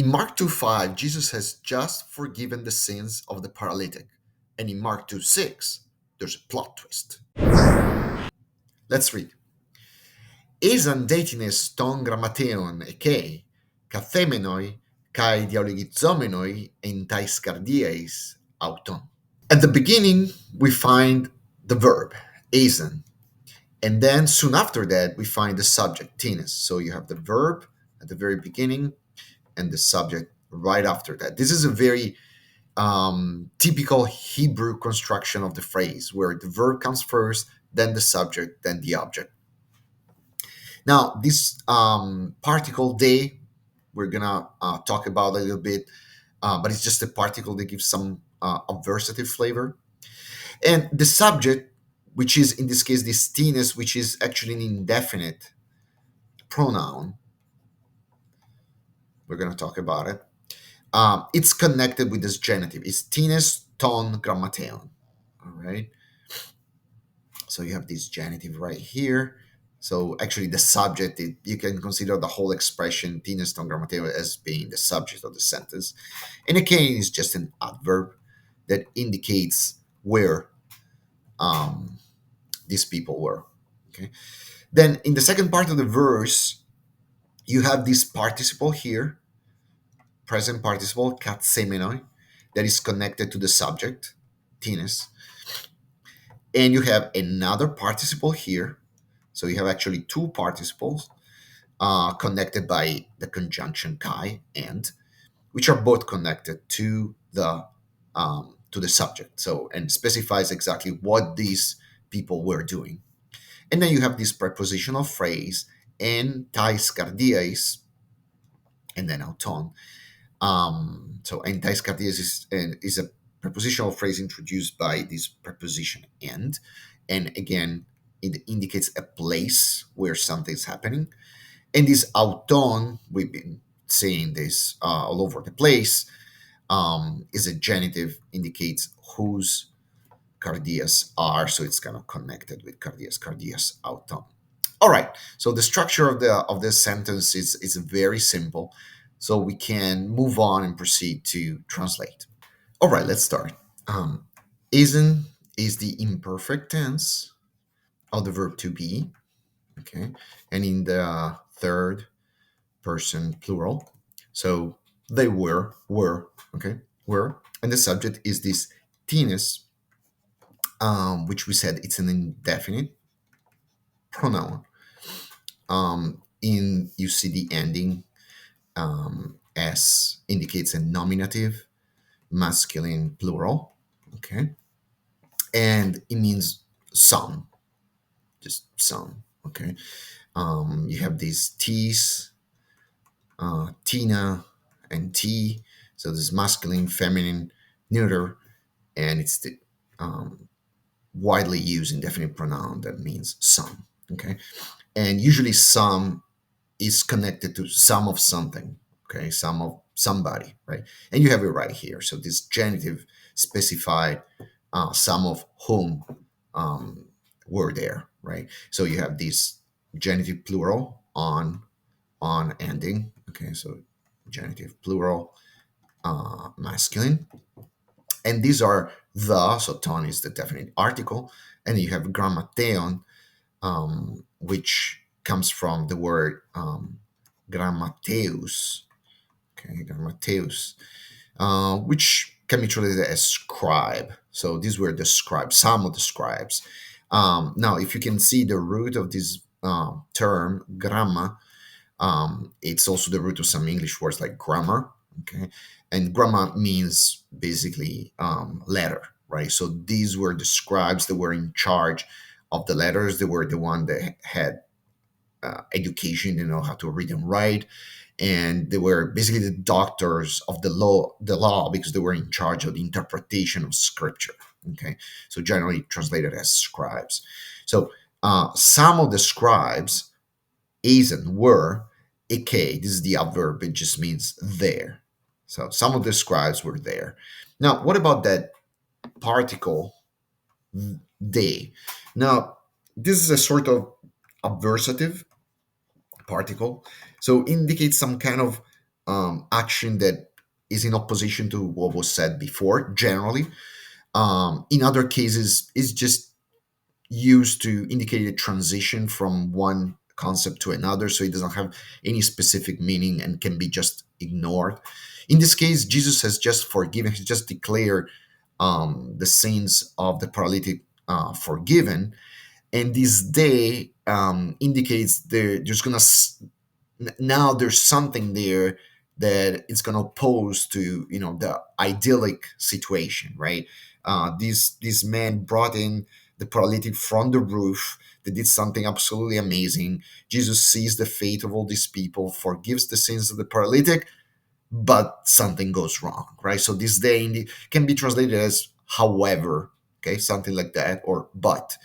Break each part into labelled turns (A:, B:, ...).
A: In Mark 2:5, Jesus has just forgiven the sins of the paralytic. And in Mark 2:6, there's a plot twist. Let's read. Esan deitines ton grammateon eke, kathemenoi, kai dialogizomenoi en tais cardiais auton. At the beginning, we find the verb, esan. And then soon after that, we find the subject, tennis. So you have the verb at the very beginning and the subject right after that. This is a very typical Hebrew construction of the phrase where the verb comes first, then the subject, then the object. Now, this particle they, we're gonna talk about a little bit, but it's just a particle that gives some adversative flavor. And the subject, which is in this case this tennis, which is actually an indefinite pronoun, we're gonna talk about it. It's connected with this genitive. It's tennis ton grammateon. All right. So you have this genitive right here. So actually, the subject, you can consider the whole expression "tenus ton grammateo" as being the subject of the sentence. And again, is just an adverb that indicates where um, these people were. Okay. Then in the second part of the verse, you have this participle here, present participle katsemenoi, that is connected to the subject, tenus, and you have another participle here. So you have actually two participles connected by the conjunction kai and, which are both connected to the subject. So and specifies exactly what these people were doing. And then you have this prepositional phrase en tais cardiais and then auton. So en tais cardiais is a prepositional phrase introduced by this preposition and again it indicates a place where something's happening. And this auton, we've been saying this all over the place, is a genitive, indicates whose cardias are, so it's kind of connected with cardias auton. All right, so the structure of this sentence is very simple, so we can move on and proceed to translate. All right, let's start. Isn't is the imperfect tense of the verb to be, okay, and in the third person plural. So they were, okay, were. And the subject is this tennis, which we said it's an indefinite pronoun. In you see the ending s indicates a nominative, masculine plural, okay, and it means some, just some, okay. You have these t's, Tina and T. So this masculine, feminine, neuter, and it's the widely used indefinite pronoun that means some. Okay, and usually some is connected to some of something. Okay, some of somebody, right? And you have it right here. So this genitive specified some of whom were there, right? So you have this genitive plural on ending. Okay, so genitive plural, masculine. And these are the, so ton is the definite article. And then you have grammateon, which comes from the word grammateus. Okay, grammateus, which can be translated as scribe. So these were the scribes, some of the scribes. Now, if you can see the root of this term, gramma, it's also the root of some English words like grammar. Okay, and grammar means basically letter, right? So these were the scribes that were in charge of the letters. They were the one that had education, they know how to read and write, and they were basically the doctors of the law because they were in charge of the interpretation of scripture. Okay, so generally translated as scribes. So some of the scribes, is and were, okay, this is the adverb, it just means there. So some of the scribes were there. Now, what about that particle they? Now, this is a sort of adversative particle, so indicates some kind of action that is in opposition to what was said before, generally. In other cases, it's just used to indicate a transition from one concept to another, so it doesn't have any specific meaning and can be just ignored. In this case, Jesus has just forgiven, he just declared the sins of the paralytic forgiven, and this day indicates there's gonna now there's something there that it's going to oppose to the idyllic situation, right? These men brought in the paralytic from the roof. They did something absolutely amazing. Jesus sees the fate of all these people, forgives the sins of the paralytic, but something goes wrong, right? So this day can be translated as however, okay, something like that, or but,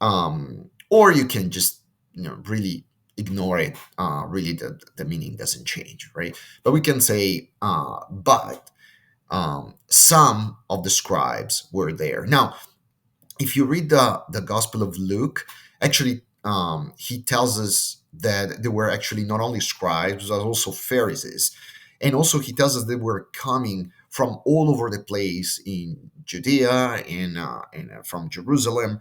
A: or you can just really ignore it. Really, the meaning doesn't change, right? But we can say but some of the scribes were there. Now, if you read the Gospel of Luke, actually, he tells us that there were actually not only scribes but also Pharisees, and also he tells us they were coming from all over the place in Judea and from Jerusalem,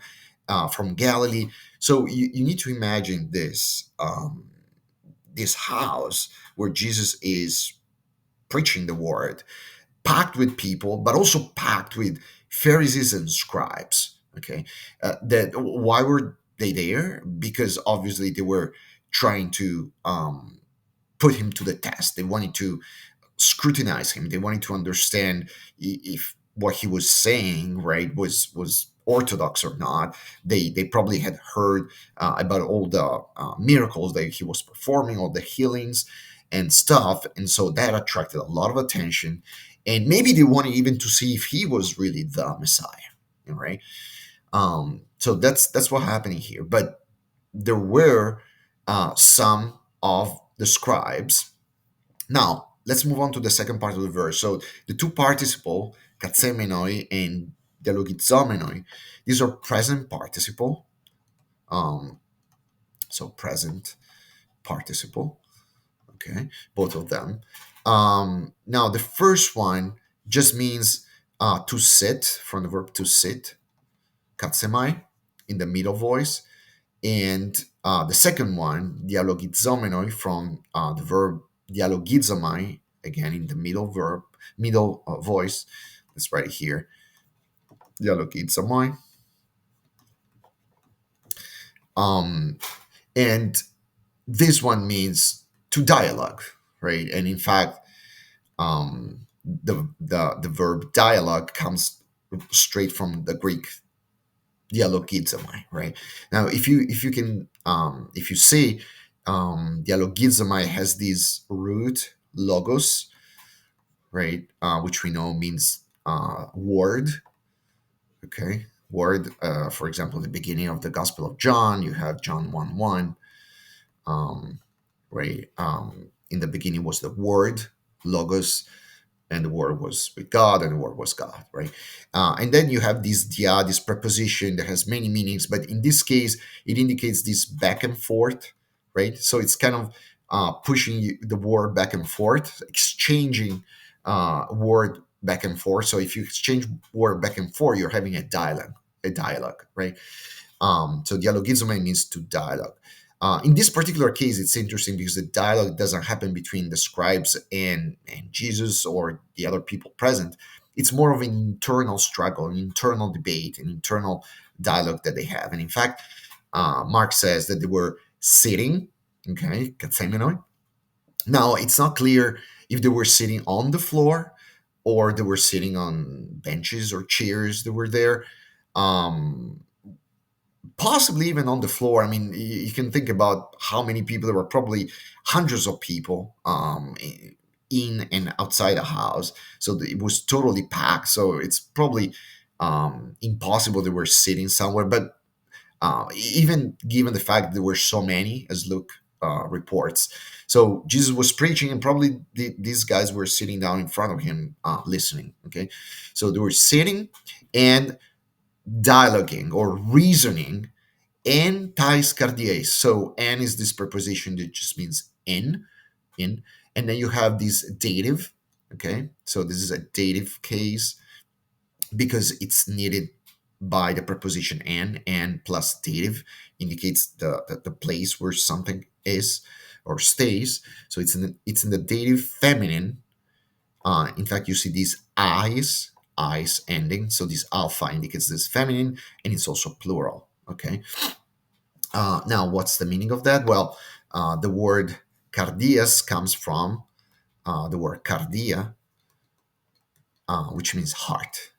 A: from Galilee. So you need to imagine this house where Jesus is preaching the word, packed with people, but also packed with Pharisees and scribes. Okay, that why were they there? Because obviously they were trying to put him to the test. They wanted to scrutinize him. They wanted to understand if what he was saying, right, was orthodox or not. They probably had heard about all the miracles that he was performing, all the healings and stuff, and so that attracted a lot of attention. And maybe they wanted even to see if he was really the Messiah, right? So that's what happening here. But there were some of the scribes. Now, let's move on to the second part of the verse. So the two participle, katsemenoi and dialogizomenoi, these are present participle. Um, so present participle, okay, both of them. Now, the first one just means to sit, from the verb to sit, katsemai, in the middle voice. And the second one, dialogizomenoi, from the verb dialogizomai, again in the middle verb, middle voice. That's right here, dialogizomai. Um, and this one means to dialogue, right? And in fact, the verb dialogue comes straight from the Greek dialogizomai, right? Now, if you can if you say dialogizomai has this root logos, right, which we know means word, okay, word. For example, the beginning of the Gospel of John, you have John 1:1, right? In the beginning was the word, logos, and the word was with God, and the word was God, right? And then you have this dia, this preposition that has many meanings, but in this case, it indicates this back and forth, right? So it's kind of pushing the word back and forth, exchanging word back and forth. So if you exchange word back and forth, you're having a dialogue, right? So dialogizomai means to dialogue. In this particular case, it's interesting because the dialogue doesn't happen between the scribes and Jesus or the other people present. It's more of an internal struggle, an internal debate, an internal dialogue that they have. And in fact, Mark says that they were sitting, okay, katsemenoi. Now, it's not clear if they were sitting on the floor or they were sitting on benches or chairs that were there. Um, Possibly even on the floor. I mean, you can think about how many people. There were probably hundreds of people in and outside the house, so it was totally packed. So it's probably impossible they were sitting somewhere. But even given the fact there were so many, as Luke reports, so Jesus was preaching, and probably these guys were sitting down in front of him listening. Okay, so they were sitting and dialoguing or reasoning en tais cardiae. So en is this preposition that just means in, And then you have this dative. Okay, so this is a dative case because it's needed by the preposition and plus dative indicates the place where something is or stays. So it's in the dative feminine. In fact, you see these eyes ending. So this alpha indicates this feminine, and it's also plural. Okay. Now, what's the meaning of that? Well, the word cardias comes from the word cardia, which means heart.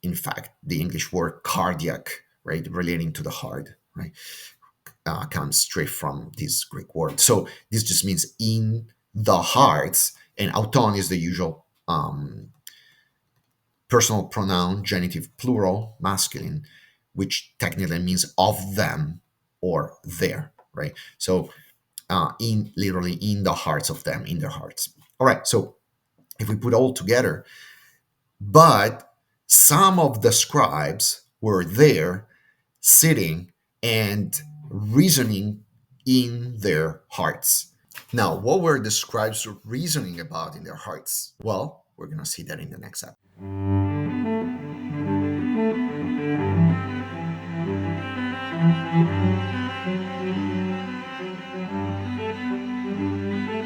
A: In fact, the English word cardiac, right, relating to the heart, right, comes straight from this Greek word. So this just means in the hearts, and auton is the usual personal pronoun, genitive plural, masculine, which technically means of them or there, right? So in literally in the hearts of them, in their hearts. All right. So if we put all together, but some of the scribes were there sitting and reasoning in their hearts. Now, what were the scribes reasoning about in their hearts? Well, we're going to see that in the next episode.